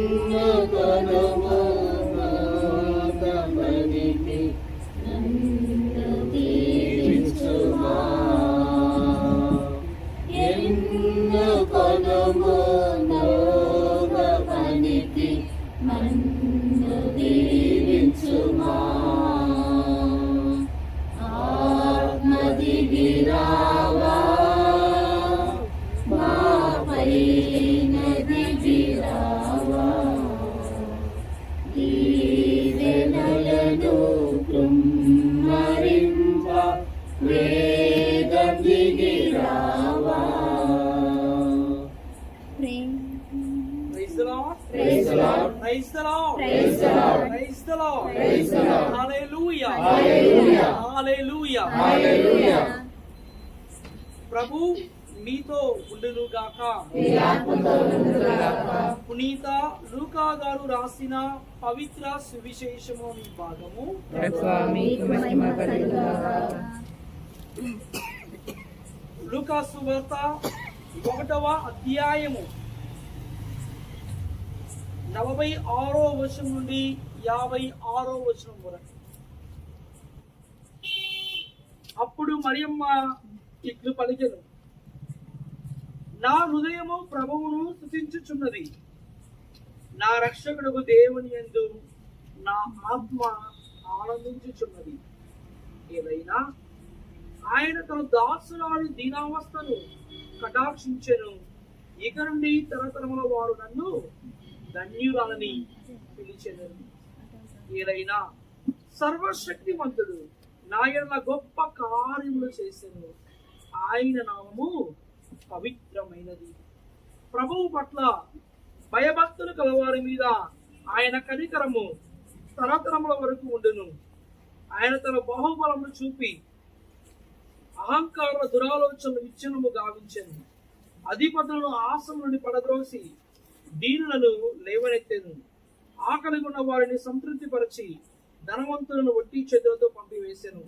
ఎన్నుకొనుము నూతమనికి నన్ను దీవించుమా. ఎన్నుకొనుము నూత పనికి నన్ను దీవించుమా. ఆత్మ దిగిరావా మా పైన దిగిరావా. దీవెనలను కృమ్మరింప వేగం దిగిరావా. Praise the Lord. Praise the Lord. Praise the Lord. Praise the Lord. Praise the Lord. Praise the Lord. Hallelujah. Hallelujah. Hallelujah. Hallelujah. ప్రభు మీతో ఉండునుగాక. మీ ఆత్మతో ఉండునుగాక. పునీత లూకా గారు రాసిన పవిత్ర సువిశేషముని భాగము మీకు మహిమ కలుగుగాక. లూకా సువార్త 1వ అధ్యాయము 46వ వచనం నుండి 56వ వచనం వరకు. అప్పుడు మరియమ్మ ఇట్లు పలికెను, నా హృదయము ప్రభువును స్తుతించుచున్నది, నా రక్షకుడుగు దేవుని యందు నా ఆత్మ ఆనందించుచున్నది. ఏదైనా ఆయన తన దాసురాలి దీనావస్థను కటాక్షించెను. ఇక నుండి తరతరముల వారు నన్ను ధన్యురాలని పిలిచెను. ఏదైనా సర్వశక్తిమంతుడు నా యెడల గొప్ప కార్యములు చేసెను. ఆయన నామము పవిత్రమైనది. ప్రభువు పట్ల భయభక్తులు కలవారి మీద ఆయన కనికరము తరతరముల వరకు ఉండును. ఆయన తన బాహుబలమును చూపి అహంకార దురాలోచనలు విచ్ఛిన్నము గావించెను. అధిపతులను ఆశం నుండి పడద్రోసి దీనులను లేవనెత్తెను. ఆకలిగా ఉన్న వారిని సంతృప్తిపరిచి ధనవంతులను వట్టి చేతులతో పంపివేసెను.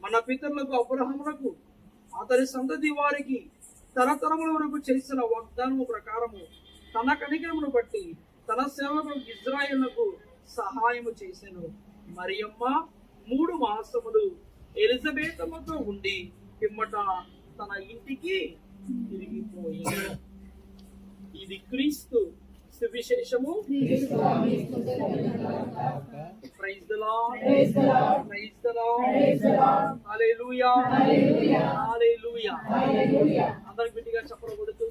మన పితరులకు అబ్రహామునకు అతని సంతతి వారికి తరతరముల వరకు చేసిన వాగ్దానము ప్రకారము తన కనికరమును బట్టి తన సేవకుడు ఇజ్రాయేలుకు సహాయము చేసెను. మరియమ్మ 3 మాసములు ఎలిజబెతమ్మతో ఉండి పిమ్మట తన ఇంటికి తిరిగిపోయింది. ఇది క్రీస్తు సువిశేషము. Praise the lord, praise the lord, hallelujah, hallelujah. అందరూ గట్టిగా చప్పట్లు కొడుతూ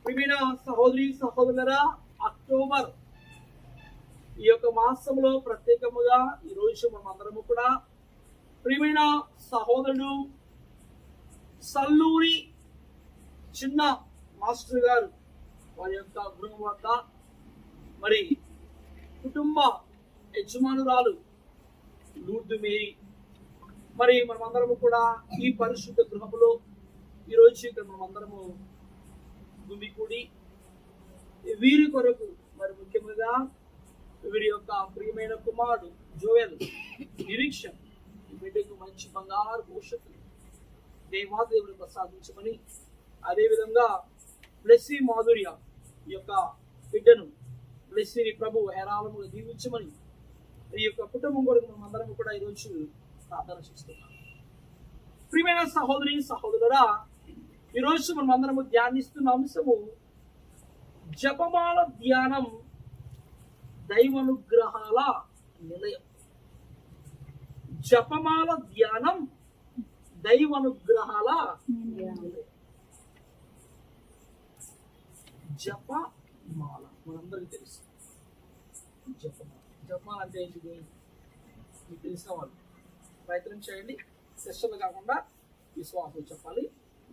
ప్రియమైన సహోదరి సహోదరులారా, అక్టోబర్ ఈ యొక్క మాసంలో ప్రత్యేకముగా ఈ రోజు మనమందరము కూడా ప్రియమైన సహోదరుడు సల్లూరి చిన్న మాస్టర్ గారు వారి యొక్క గృహం వద్ద మరి కుటుంబ యజమానురాలు లూర్దు మేరీ మరి మనమందరము కూడా ఈ పరిశుద్ధ గృహములో ఈరోజు ఇక్కడ మనమందరము గుమికూడి వీరి కొరకు మరి ముఖ్యంగా వీరి యొక్క ప్రియమైన కుమారుడు జోయల్ నిరీక్షణ ఈ బిడ్డకు మంచి బంగారు భవిష్యత్తు దేవాదేవుడు ప్రసాదించమని, అదేవిధంగా బ్లెస్సీ మాధుర్య ఈ యొక్క బిడ్డను బ్లెస్సీని ప్రభు హేరాళముగా దీవించమని ఈ యొక్క కుటుంబం కొరకు మనం అందరం కూడా ఈరోజు ప్రార్థన చేస్తున్నాం. ప్రియమైన సహోదరి సహోదరురా, ఈరోజు మనం అందరము ధ్యానిస్తున్న అంశము జపమాల ధ్యానం దైవానుగ్రహాల నిలయం. జపమాల ధ్యానం దైవానుగ్రహాల నిలయం. జపమాల మనందరికీ తెలుసు. జపమాల అంటే ఏంటిది మీకు తెలిసిన వాళ్ళు ప్రయత్నం చేయండి. శిష్యులు కాకుండా విశ్వాసం చెప్పాలి.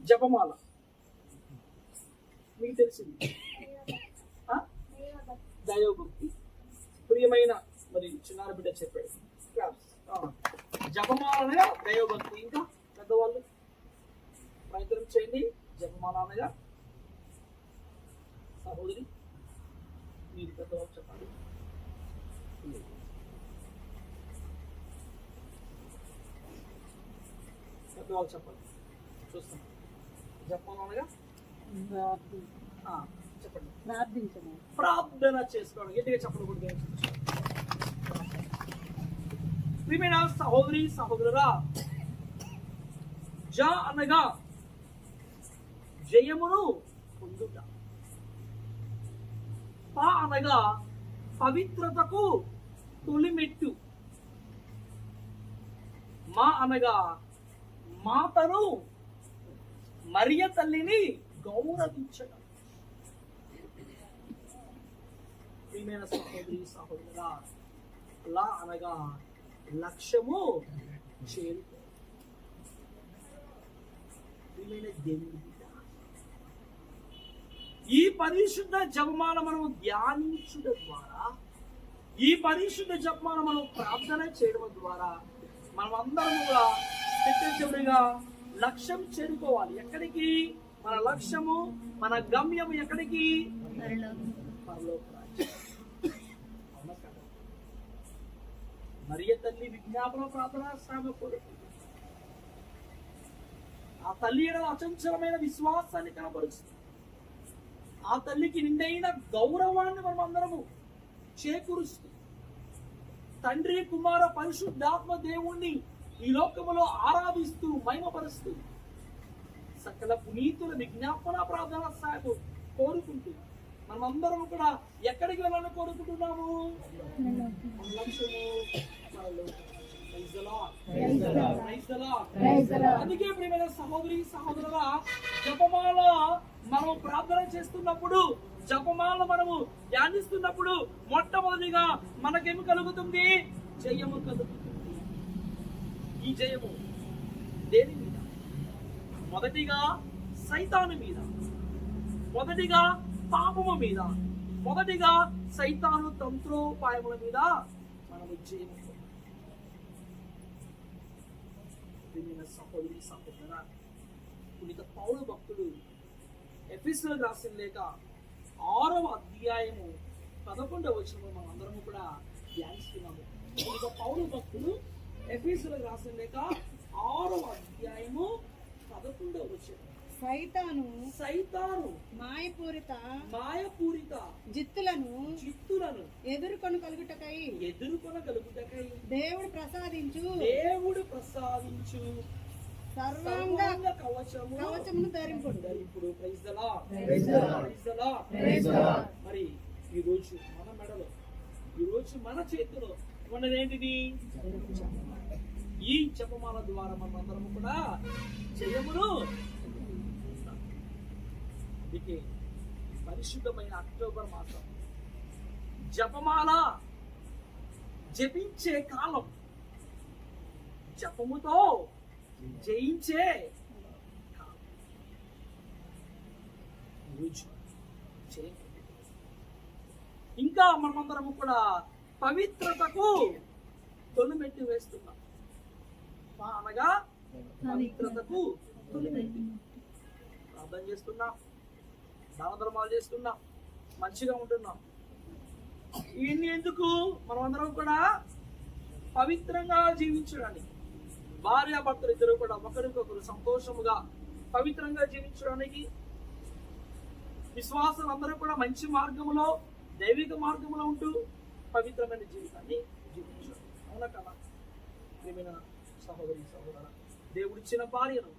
జపమాల మీకు తెలిసింది. దైవభక్తి. ప్రియమైన మరి చిన్నార బిడ్డ చెప్పాడు జపమాల అనగా దైవభక్తి. ఇంకా పెద్దవాళ్ళు ప్రయత్నం చేయండి. జపమాల అనగా సహోదరి మీరు పెద్దవాళ్ళు చెప్పాలి. పెద్దవాళ్ళు చెప్పాలి. చూస్తాం. జపమాల అనగా చెప్పండి. ప్రార్థన చేసుకోవడం. గట్టిగా చెప్పకూడదు. ప్రియమైన సహోదరి సహోదరురా, జ అనగా జయమును పొందుట, ప అనగా పవిత్రతకు తొలిమెట్టు, మా అనగా మాతను మరియ తల్లిని గౌరవించడం. ప్రియమైన సహోదరి సహోదరురా, లా అనగా లక్ష్యము చేరుకో. ప్రియమైన దేవుని బిడ్డ, ఈ పరిశుద్ధ జపమాల మనము ధ్యానించడం ద్వారా, ఈ పరిశుద్ధ జపమాల మనం ప్రార్థన చేయడం ద్వారా మనం అందరం కూడా చివరిగా లక్ష్యం చేరుకోవాలి. ఎక్కడికి? మన లక్ష్యము, మన గమ్యము ఎక్కడికి? పరలోక రాజ్యం. మరియ తల్లి విజ్ఞాపన ప్రార్థన సాగకూడదు. ఆ తల్లి అచంచలమైన విశ్వాసాన్ని కనబరుస్తుంది. ఆ తల్లికి నిండైన గౌరవాన్ని మనం అందరము చేకూరుస్తూ తండ్రి కుమార పరిశుద్ధాత్మ దేవుణ్ణి ఈ లోకములో ఆరాధిస్తూ మహిమపరుస్తూ సకల పునీతుల విజ్ఞాపన ప్రార్థన సాగు కోరుకుంటూ మనమందరం కూడా ఎక్కడికి వెళ్ళాలని కోరుకుంటున్నాము? అందుకే ప్రియమైన సహోదరి సహోదరుల, జపమాల మనం ప్రార్థన చేస్తున్నప్పుడు, జపమాల మనము ధ్యానిస్తున్నప్పుడు మొట్టమొదటిగా మనకేమి కలుగుతుంది? జయము కలుగుతుంది. ఈ జయము దేని మీద? మొదటిగా సైతాను మీద, మొదటిగా పాపము మీద, మొదటిగా సైతాను తంత్రోపాయముల మీద మనము జయము. ప్రియమైన సహోదరి సహోదరా, పునీత పౌలు భక్తుడు ఎఫెసీయులకు రాసిన లేఖ 6వ అధ్యాయము 11వ వచనంలో మనం అందరం కూడా ధ్యానిస్తున్నాము. పునీత పౌలు భక్తుడు ఎఫెసీయులకు రాసిన లేఖ 6వ అధ్యాయము 11వ వచనం. సైతాను మాయపూరిత జిత్తులను ఎదుర్కొనగలుగుటకై దేవుడు ప్రసాదించు సర్వాంగ కవచమును ధరింపుడు. Praise the lord. మరి ఈ రోజు మన మెడలో, ఈ రోజు మన చేతిలో ఉన్నదేంటిది? ఈ జపమాల ద్వారా మనం అందరం కూడా జయమును. అందుకే పరిశుద్ధమైన అక్టోబర్ మాసం జపమాల జపించే కాలం, జపముతో జయించే కాలం. ఇంకా మనమందరము కూడా పవిత్రతకు తొలిమెట్టి వేస్తున్నాం. అనగా పవిత్రతకు తొలిమెట్టి. ప్రార్థన చేస్తున్నాం, దాన ధర్మాలు చేస్తున్నాం, మంచిగా ఉంటున్నాం. ఇవన్నీ ఎందుకు? మనం అందరం కూడా పవిత్రంగా జీవించడానికి, భార్యాభర్తలు ఇద్దరు కూడా ఒకరికొకరు సంతోషముగా పవిత్రంగా జీవించడానికి, విశ్వాసం అందరూ కూడా మంచి మార్గంలో, దైవిక మార్గంలో ఉంటూ పవిత్రమైన జీవితాన్ని జీవించాలి. అవునా కదా? ప్రియమైన సహోదరి సహోదర, దేవుడిచ్చిన భార్యను,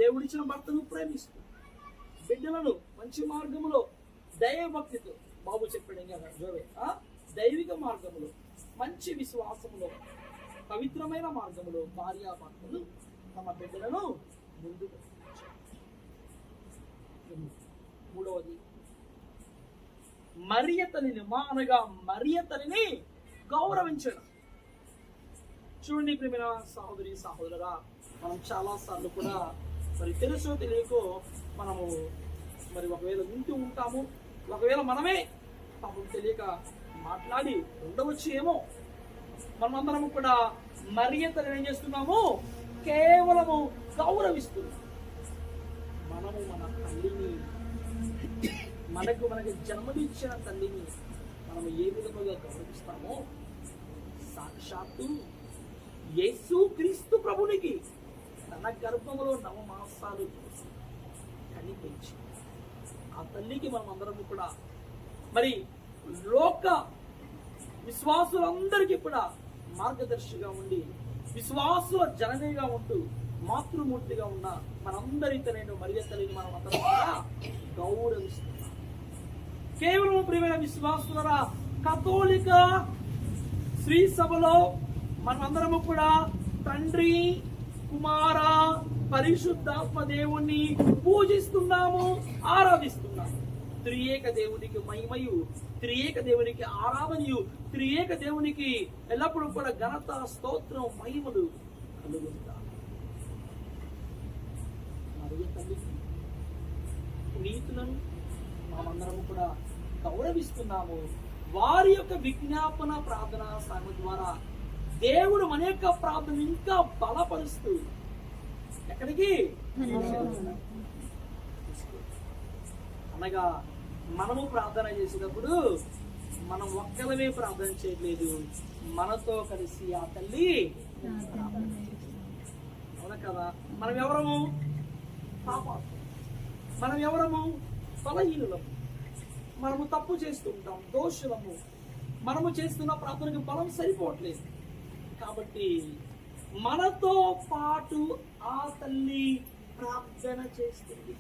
దేవుడిచ్చిన భర్తను ప్రేమిస్తూ బిడ్డలను మంచి మార్గములో దైవభక్తితో, బాబు చెప్పాడు కదా జోవే, దైవిక మార్గములో, మంచి విశ్వాసములో, పవిత్రమైన మార్గములో భార్యాభర్తలు తమ బిడ్డలను ముందుకు. మూడవది మరియతలిని, అనగా మరియతలిని గౌరవించడం. చూడండి ప్రియమైన సహోదరి సహోదరురా, మనం చాలా సార్లు కూడా మరి తెలుసో తెలియకో మనము మరి ఒకవేళ వింటూ ఉంటాము, ఒకవేళ మనమే పాపం తెలియక మాట్లాడి ఉండవచ్చు ఏమో. మనమందరము కూడా మరియతను ఏం చేస్తున్నాము? కేవలము గౌరవిస్తున్నాము. మనము మన తల్లిని, మనకు జన్మనిచ్చిన తల్లిని మనము ఏ విధముగా గౌరవిస్తామో, సాక్షాత్తు యేసు క్రీస్తు ప్రభునికి తన గర్భములో 9 మాసాలు కనిపించి ఆ తల్లికి మనం అందరము కూడా మరి లోక విశ్వాసులందరికీ కూడా మార్గదర్శిగా ఉండి, విశ్వాసుల జననిగా ఉంటూ మాతృమూర్తిగా ఉన్న మనందరితోనైనా మరియ తల్లిని మనం అందరం కూడా గౌరవిస్తున్నాం. కేవలం ప్రియమైన విశ్వాసులరా, కథోలిక శ్రీ సభలో మనమందరము కూడా తండ్రి, కుమార, పరిశుద్ధాత్మ దేవుణ్ణి పూజిస్తున్నాము, ఆరాధిస్తున్నాము. త్రియేక దేవునికి మహిమయు, త్రియేక దేవునికి ఆరాధనయు, త్రియేక దేవునికి ఎల్లప్పుడూ కూడా ఘనత, స్తోత్రం, మహిమలు కలుగుతాయి. మరియు తల్లికి పునీతులను మనమందరము కూడా గౌరవిస్తున్నాము. వారి యొక్క విజ్ఞాపన ప్రార్థన సాగు ద్వారా దేవుడు మన యొక్క ప్రార్థన ఇంకా బలపరుస్తూ ఎక్కడికి అనగా మనము ప్రార్థన చేసేటప్పుడు మనం ఒక్కలమే ప్రార్థన చేయట్లేదు, మనతో కలిసి ఆ తల్లి ప్రార్థన చేస్తుంది. అవునా కదా? మనం ఎవరము? పాపాత్మ. మనం ఎవరము? బలహీనులము. మనము తప్పు చేస్తుంటాం, దోషులము. మనము చేస్తున్న ప్రార్థనకు బలం సరిపోవట్లేదు. కాబట్టి మనతో పాటు ఆ తల్లి ప్రార్థన చేస్తుంది.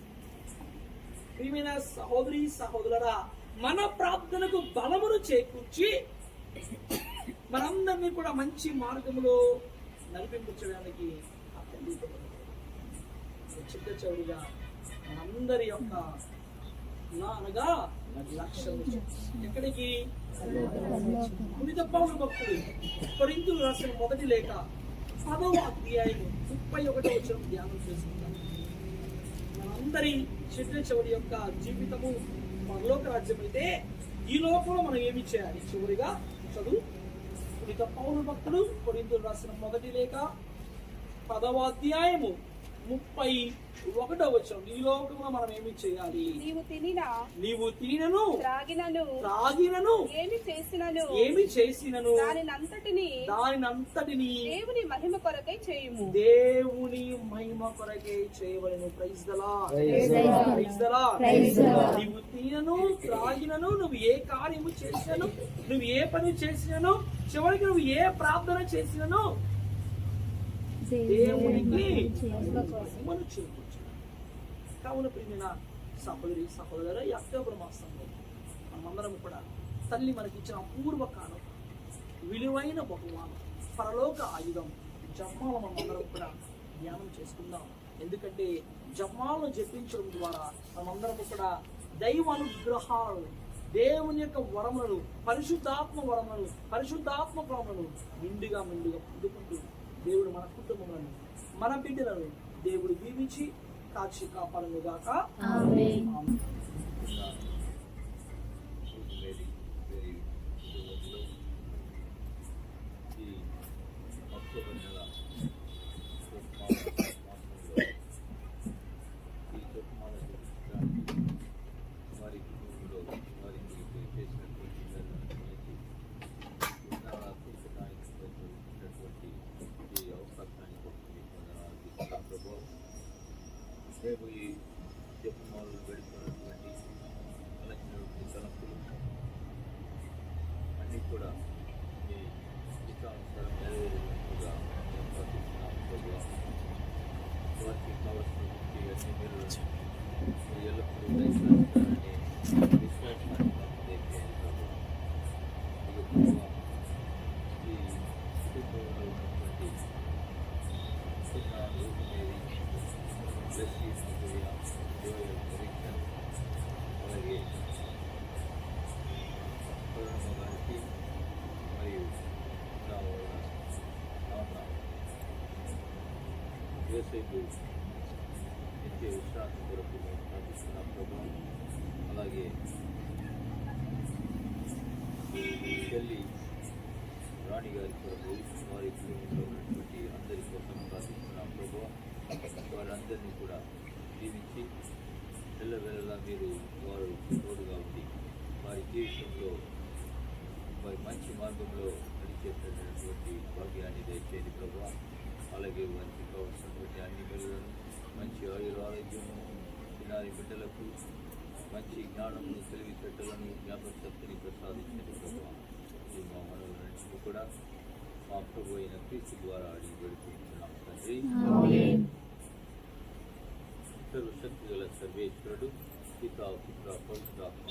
ప్రియమైన సహోదరి సహోదరురా, మన ప్రార్థనకు బలమును చేకూర్చి మనందరినీ కూడా మంచి మార్గంలో నడిపించడానికి ఆ తల్లి చిట్ట చివరిగా మనందరి యొక్క అనగా లక్ష్యం ఎక్కడికి? పునీత పౌలు భక్తుడు కొరింథీయులకు రాసిన 1వ లేఖ 10వ అధ్యాయం 31వ వచనం ధ్యానం చేసుకుంటాం. మనందరి చిట్ట చివరి యొక్క జీవితము పరలోక రాజ్యం అయితే ఈ లోకంలో మనం ఏమి చేయాలి? చివరిగా చదువు. పునీత పౌలు భక్తుడు కొరింథీయులకు రాసిన 1వ లేఖ 10వ అధ్యాయము 31వ వచనం. ఈ లోకంలో మనం ఏమి చేయాలి? నీవు తినినను త్రాగినను ఏమి చేసినను దానినంతటిని దేవుని మహిమ కొరకై చేయుము. దేవుని మహిమ కొరకై చేయవలెను. Praise the lord. నీవు తినను త్రాగినను, నువ్వు ఏ కార్యము చేసినను, నువ్వు ఏ పని చేసినను, చివరికి నువ్వు ఏ ప్రార్థన చేసినను దేవునికి మహిమను చూపించు. కావున ప్రియమైన సహోదర, ఈ అక్టోబర్ మాసంలో మనమందరం కూడా తల్లి మనకిచ్చిన అపూర్వ కాలం, విలువైన బహుమానం, పరలోక ఆయుధం జపమాల మనమందరం కూడా ధ్యానం చేసుకుందాం. ఎందుకంటే జపమాలను జపించడం ద్వారా మనమందరం కూడా దైవ అనుగ్రహాలను, దేవుని యొక్క వరములను, పరిశుద్ధాత్మ వరములను నిండుగా పొందుకుంటూ దేవుడు మన కుటుంబములను, మన బిడ్డలను దేవుడు దీవించి కాచి కాపాడను గాక. ఆమేన్. రేపు ఈ జపమాలు గడిపినటువంటి కలెక్టినటువంటి తలంపులు అన్నీ కూడా మీ ఇష్టానుసారం నెరవేరేటట్టుగా మేము ప్రార్థిస్తున్నాము ప్రభువా. వారికి కావలసినటువంటి అన్ని మీరు ఎల్లప్పుడూ దయచేస్తారని విశ్వాసాన్ని మాకు దయచేయండి ప్రభువా. ఇక ప్రభువా, ఈ కుటుంబంలో ఉన్నటువంటి అలాగే గారికి మరియు యోసేపు నిత్య విశ్రాంతి కొరకు మేము ప్రార్థిస్తున్నాం ప్రభావం. అలాగే చెల్లి రాణి గారి కొరకు, వారి కుటుంబంలో ఉన్నటువంటి అందరి కోసం ప్రార్థిస్తున్నాం ప్రభావం. వారందరినీ కూడా జీవించి వెళ్ళవేళలా మీరు వారు తోడుగా ఉండి వారి జీవితంలో వారి మంచి మార్గంలో నడిచేటటువంటి భాగ్యాన్ని దయచేయండి ప్రభావ. అలాగే వారికి కావాల్సినటువంటి అన్ని మేలులను, మంచి ఆరోగ్యము, చిన్నారి బిడ్డలకు మంచి జ్ఞానమును, తెలివితేటలను, జ్ఞాపకశక్తిని ప్రసాదించండి ప్రభావ. ఈ మా మనవులన్నింటినీ కూడా మా ప్రభు అయిన క్రీస్తు ద్వారా అడిగి పెడుతున్నాం తండ్రి. సర్వశక్తి గల సర్వేశ్వరుడు, పితా పుత్ర పవిత్రాత్మ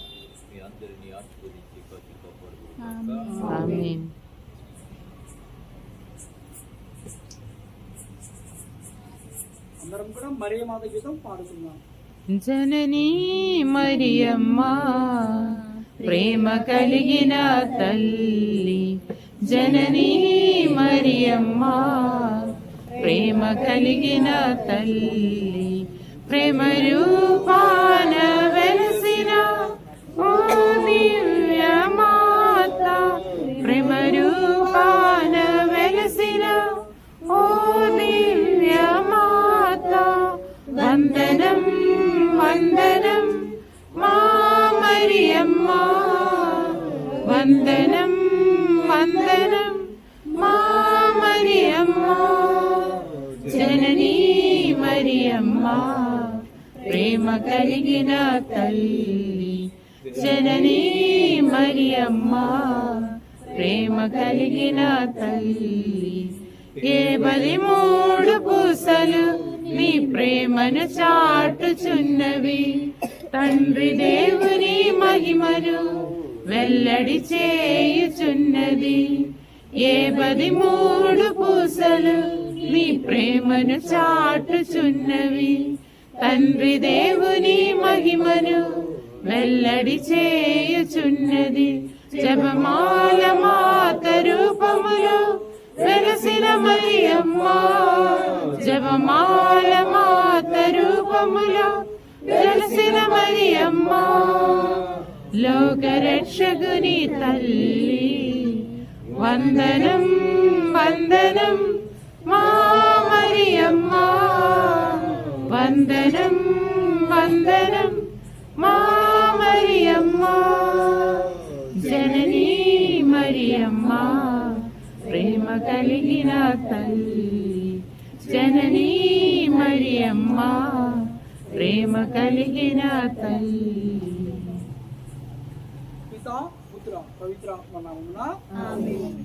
మీ అందరినీ ఆశీర్వదించి కాచి కాపాడుదుగాక. ఆమేన్. అందరం కూడా మరియమాత గీతం పాడుతున్నాం. జననీ మరియమ్మ ప్రేమ కలిగిన తల్లి, జననీ మరియమ్మ ప్రేమ కలిగిన తల్లి, ప్రేమ రూపాన వెలసిన ఓ దివ్య మాత, ప్రేమ రూపాన వెలసిన ఓ దివ్య మాత, వందనం వందనం మా మరియమ్మ, వందనం వందనం మా మరియమ్మ, జననీ మరియమ్మ ప్రేమ కలిగిన తల్లి, జననీ మరియమ్మ ప్రేమ కలిగిన తల్లి. 73 పూసలు మీ ప్రేమను చాటుచున్నవి, తండ్రి దేవుని మహిమను వెల్లడి చేయుచున్నది. 73 పూసలు మీ ప్రేమను చాటుచున్నవి, తండ్రి దేవుని మహిమను వెల్లడి చేయుచున్నది. జపమాల మాత రూపములో వెలసిన మరియమ్మ, జపమాల మాత రూపములో వెలసిన మరియమ్మ, లోకరక్షకుని తల్లి, వందనం వందనం మా మరియమ్మ వందనం వందనం మా మరియమ్మ జననీ మరియమ్మ ప్రేమ కలిగిన తల్లి జననీ మరియమ్మ ప్రేమ కలిగిన తల్లి. పితా పుత్ర పవిత్రాత్మ నామమున ఆమేన్.